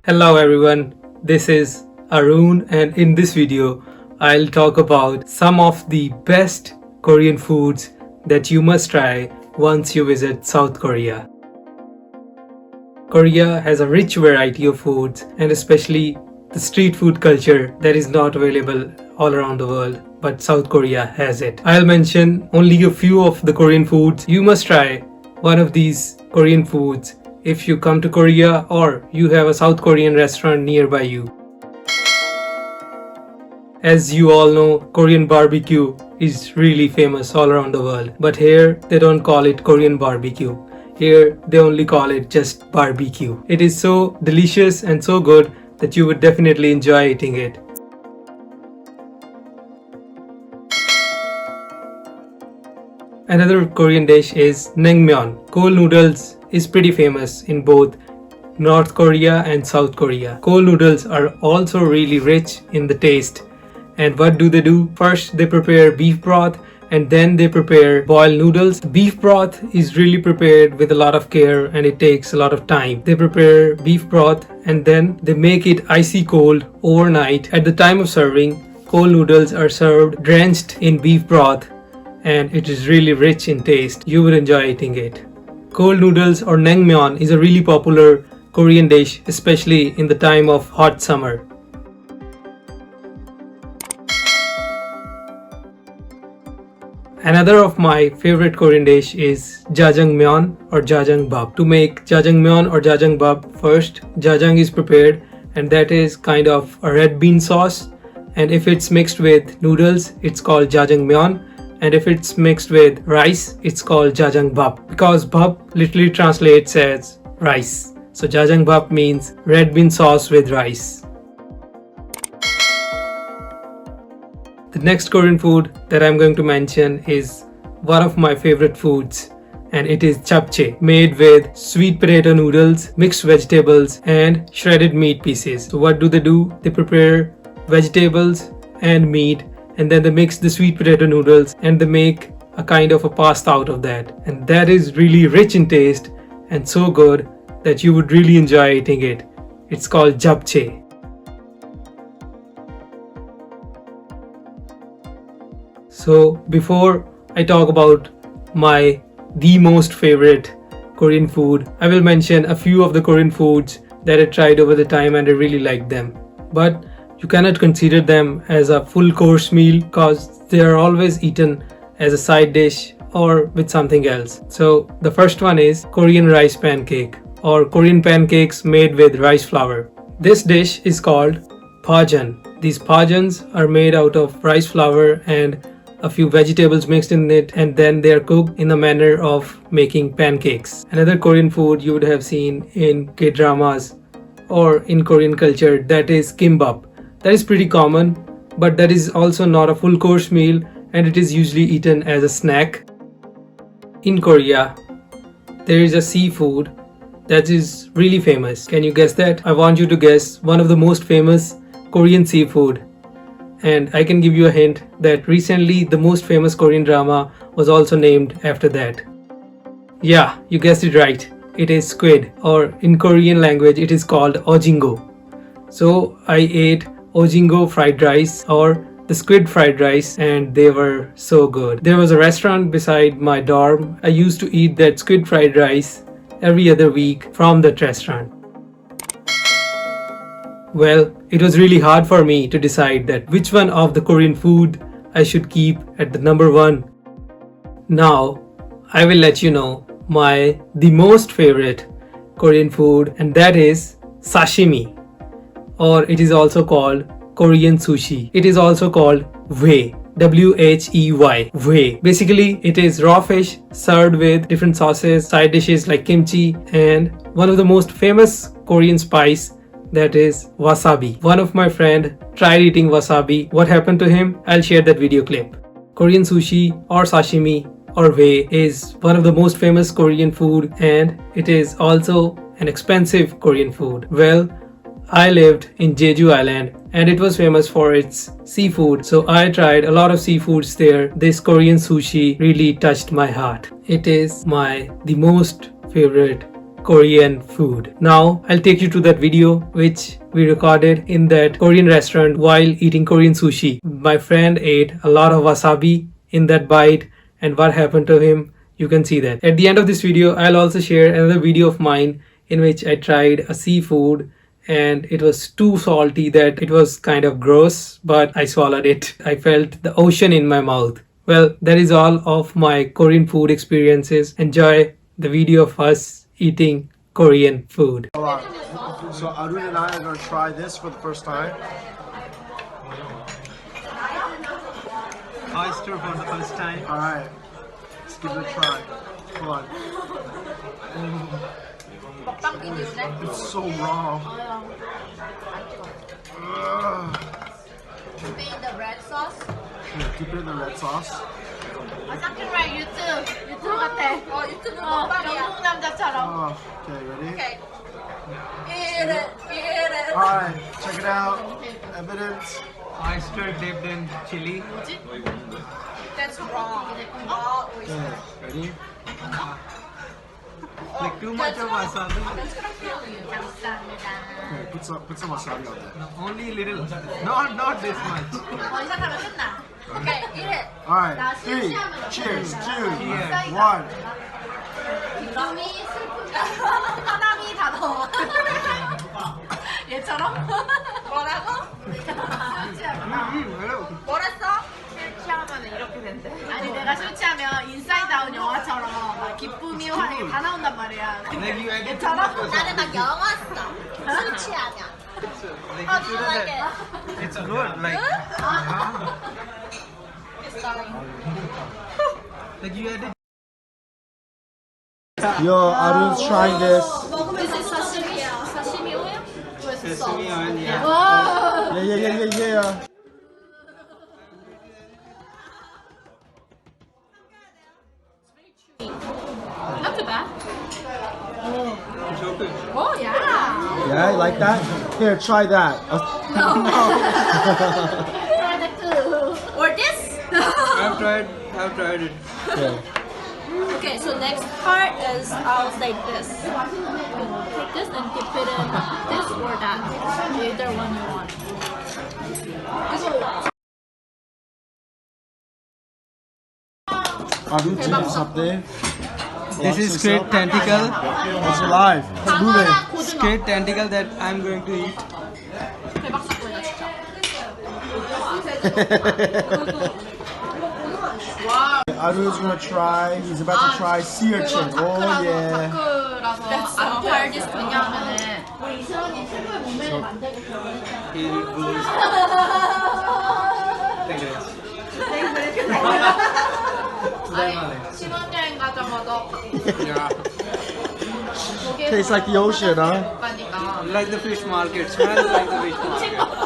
Hello everyone, this is Arun and in this video I'll talk about some of the best Korean foods that you must try once you visit South Korea. Korea has a rich variety of foods and especially the street food culture that is not available all around the world, but South Korea has it. I'll mention only a few of the Korean foods. You must try one of these Korean foods if you come to Korea or you have a South Korean restaurant nearby you. As you all know, Korean barbecue is really famous all around the world. But here, they don't call it Korean barbecue. Here, they only call it just barbecue. It is so delicious and so good that you would definitely enjoy eating it. Another Korean dish is Nengmyeon. Cold noodles is pretty famous in both North Korea and South Korea. Cold noodles are also really rich in the taste. And what do? First, they prepare beef broth and then they prepare boiled noodles. The beef broth is really prepared with a lot of care and it takes a lot of time. They prepare beef broth and then they make it icy cold overnight. At the time of serving, cold noodles are served drenched in beef broth and it is really rich in taste. You would enjoy eating it. Cold noodles or Nengmyeon is a really popular Korean dish, especially in the time of hot summer. Another of my favorite Korean dish is Jajang Myeon or Jajang Bap. To make Jajang Myeon or Jajang Bap, first Jajang is prepared and that is kind of a red bean sauce, and if it's mixed with noodles it's called Jajang Myeon, and if it's mixed with rice it's called Jajang Bap, because Bap literally translates as rice. So Jajang Bap means red bean sauce with rice. The next Korean food that I'm going to mention is one of my favorite foods, and it is Japchae, made with sweet potato noodles, mixed vegetables and shredded meat pieces. So what do? They prepare vegetables and meat and then they mix the sweet potato noodles and they make a kind of a pasta out of that, and that is really rich in taste and so good that you would really enjoy eating it. It's called Japchae. So before I talk about the most favorite Korean food, I will mention a few of the Korean foods that I tried over the time and I really liked them. But you cannot consider them as a full course meal because they are always eaten as a side dish or with something else. So the first one is Korean rice pancake or Korean pancakes made with rice flour. This dish is called pajeon. These pajeons are made out of rice flour and a few vegetables mixed in it, and then they are cooked in the manner of making pancakes. Another Korean food you would have seen in K-dramas or in Korean culture, that is kimbap. That is pretty common, but that is also not a full course meal and it is usually eaten as a snack. In Korea, there is a seafood that is really famous. Can you guess that? I want you to guess one of the most famous Korean seafood. And I can give you a hint that recently the most famous Korean drama was also named after that. Yeah, you guessed it right. It is squid, or in Korean language it is called ojingo. So I ate ojingo fried rice or the squid fried rice and they were so good. There was a restaurant beside my dorm. I used to eat that squid fried rice every other week from that restaurant. Well, it was really hard for me to decide that which one of the Korean food I should keep at the number one. Now, I will let you know the most favorite Korean food, and that is sashimi, or it is also called Korean sushi. It is also called whey. W-H-E-Y. Whey. Basically, it is raw fish served with different sauces, side dishes like kimchi, and one of the most famous Korean spice, that is wasabi. One of my friend tried eating wasabi. What happened to him? I'll share that video clip. Korean sushi or sashimi or whey is one of the most famous Korean food, and it is also an expensive Korean food. Well, I lived in Jeju Island and it was famous for its seafood, so I tried a lot of seafoods there. This Korean sushi really touched my heart. It is the most favorite Korean food. Now I'll take you to that video which we recorded in that Korean restaurant while eating Korean sushi. My friend ate a lot of wasabi in that bite, and what happened to him, you can see that. At the end of this video, I'll also share another video of mine in which I tried a seafood and it was too salty that it was kind of gross, but I swallowed it. I felt the ocean in my mouth. Well, that is all of my Korean food experiences. Enjoy the video of us eating Korean food. So Arun and I are going to try this for the first time. Oyster for the first time. Alright, let's give it a try. Come on. It's so raw. Dip it in the red sauce. Yeah, dip it in the red sauce. something right 유튜브 같아. 유튜브 먹방이야. 영국 남자처럼. Okay, ready? Okay. Eat it. Alright, check it out. Evidence. Oyster dipped in chili. That's wrong. Raw oyster. Okay, ready? Like too much of wasabi. 감사합니다. Okay, put some wasabi on there. Only little. Not this much. 이상하면 끝나. Okay, eat it. Alright, 3, cheers, 2, 1. 이름이 슬프다. 하나미 다 넣어. 얘처럼? 뭐라고? 뭐랬어? 술 취하면 이렇게 된대. 아니 내가 술 취하면 인사이드 아웃 영화처럼 막 기쁨이 환하게 다 나온단 말이야. 얘처럼? 나는 막 영화 써. 술 취하면. Do you like it? It's good. Like you had it. Yo, Arun's trying this. This is sashimi. Sashimi oil? Sesame oil, yeah. Whoa! Yeah. Not too bad. It's okay. Oh yeah. Yeah, you like that? Here, try that. Try the two. Or this? I've tried it. Okay. Okay, so next part is like this. Take this and dip it in this or that. Either one you want. Arun doing something. This is straight tentacle. It's alive. It's moving. Straight tentacle that I'm going to eat. 대박 사건이야 진짜. Arun's gonna try. He's about to try sea urchin. Oh yeah. 다크라서 안 팔지 왜냐하면은 Here it goes. Thank you. 신혼여행 가자마자 Yeah. Tastes like the ocean, huh? 가니까 Like the fish market. Smells like the fish market.